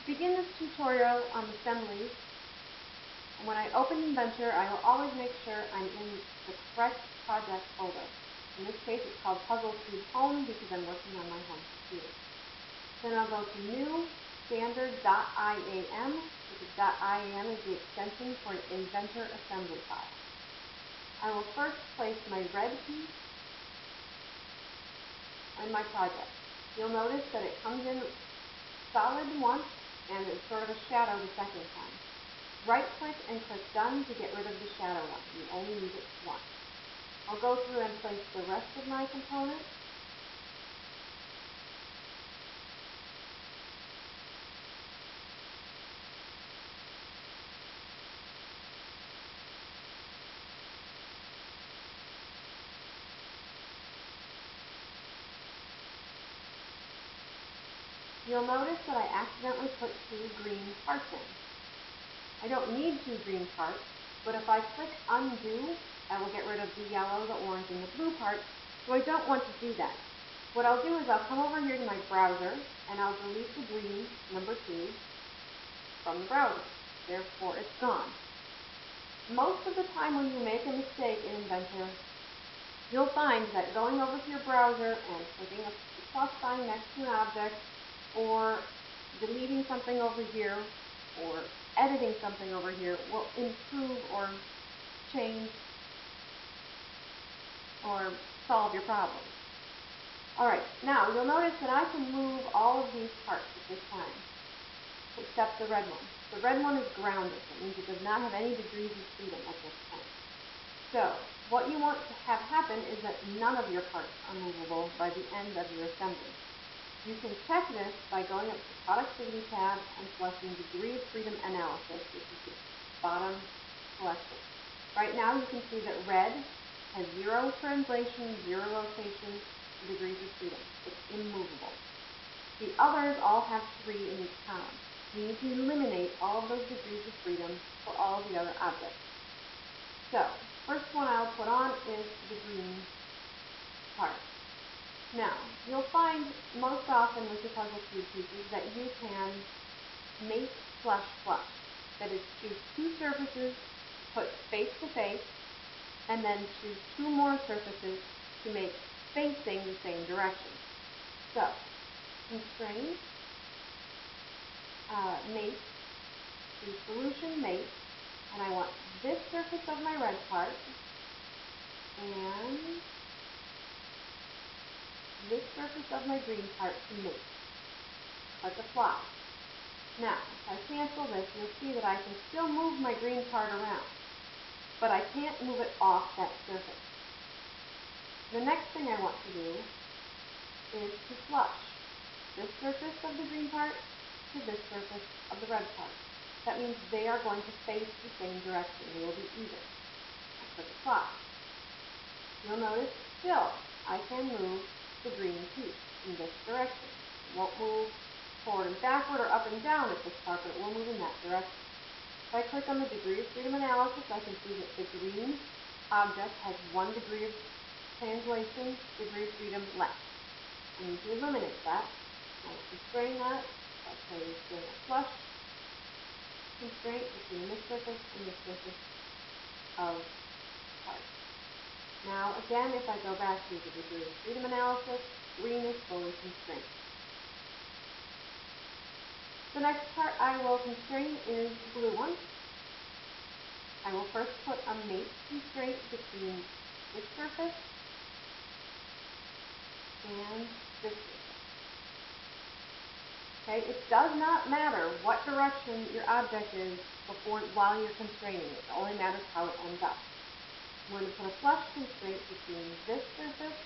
begin this tutorial on assembly, when I open Inventor, I will always make sure I'm in the correct project folder. In this case, it's called Puzzle Cube Home because I'm working on my home computer. Then I'll go to New, Standard.iam, because .iam is the extension for an Inventor Assembly file. I will first place my red piece in my project. You'll notice that it comes in solid once and it's sort of a shadow the second time. Right-click and click Done to get rid of the shadow one. You only need it once. I'll go through and place the rest of my components. You'll notice that I accidentally put 2 green parts in. I don't need 2 green parts, but if I click Undo, I will get rid of the yellow, the orange, and the blue parts, so I don't want to do that. What I'll do is I'll come over here to my browser, and I'll delete the green, number 2, from the browser. Therefore, it's gone. Most of the time when you make a mistake in Inventor, you'll find that going over to your browser and clicking the plus sign next to an object, or deleting something over here, or editing something over here will improve or change or solve your problem. Alright, now you'll notice that I can move all of these parts at this time, except the red one. The red one is grounded. That means it does not have any degrees of freedom at this point. So, what you want to have happen is that none of your parts are movable by the end of your assembly. You can check this by going up to the Productivity tab and selecting Degree of Freedom Analysis, which is the bottom selection. Right now you can see that red has 0 translation, 0 rotation, degrees of freedom. It's immovable. The others all have 3 in each column. You need to eliminate all of those degrees of freedom for all of the other objects. So, first one I'll put on is the green part. Now, you'll find most often with your puzzle cube pieces that you can make flush flush. That is, choose 2 surfaces to put face to face, and then choose 2 more surfaces to make facing the same direction. So, constrain, make, choose solution, make, and I want this surface of my red part, and this surface of my green part to make. Click Apply. Now, if I cancel this, you'll see that I can still move my green part around, but I can't move it off that surface. The next thing I want to do is to flush this surface of the green part to this surface of the red part. That means they are going to face the same direction. They will be even. I click Apply. You'll notice still I can move the green piece in this direction. It won't move forward and backward or up and down at this part, but it will move in that direction. If I click on the degree of freedom analysis, I can see that the green object has 1 degree of translation, degree of freedom left. I need to eliminate that. I will constrain that by placing a flush constraint between this surface and this surface of the part. Now, again, if I go back to the degree of freedom analysis, green is fully constrained. The next part I will constrain is the blue one. I will first put a make constraint between this surface and this surface. Okay, it does not matter what direction your object is while you're constraining it. It only matters how it ends up. I'm going to put a flush constraint between this surface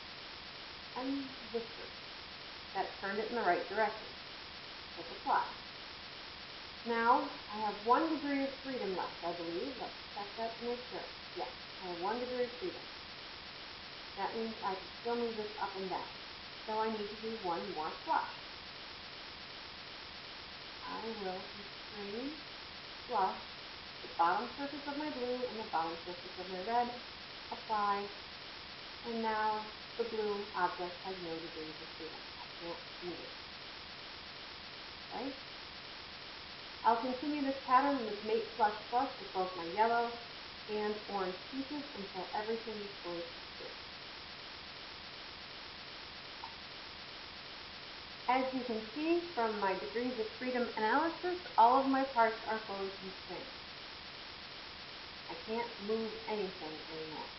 and this surface. That turned it in the right direction. Click Apply. Now, I have 1 degree of freedom left, I believe. Let's check that to make sure. Yes, I have 1 degree of freedom. That means I can still move this up and down. So I need to do 1 more flush. I will constrain flush the bottom surface of my blue and the bottom surface of my red. Apply. And now the blue object has no degrees of freedom. I can't move it. Okay? I'll continue this pattern with Mate Flush Flush with both my yellow and orange pieces until everything is going to fit. As you can see from my degrees of freedom analysis, all of my parts are fully constrained. I can't move anything anymore.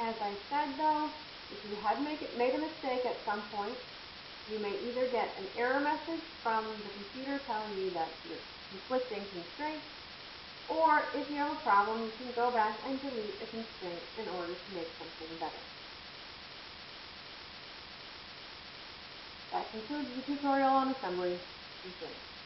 As I said though, if you had made a mistake at some point, you may either get an error message from the computer telling you that you're conflicting constraints, or if you have a problem, you can go back and delete a constraint in order to make something better. That concludes the tutorial on assembly. Thank you.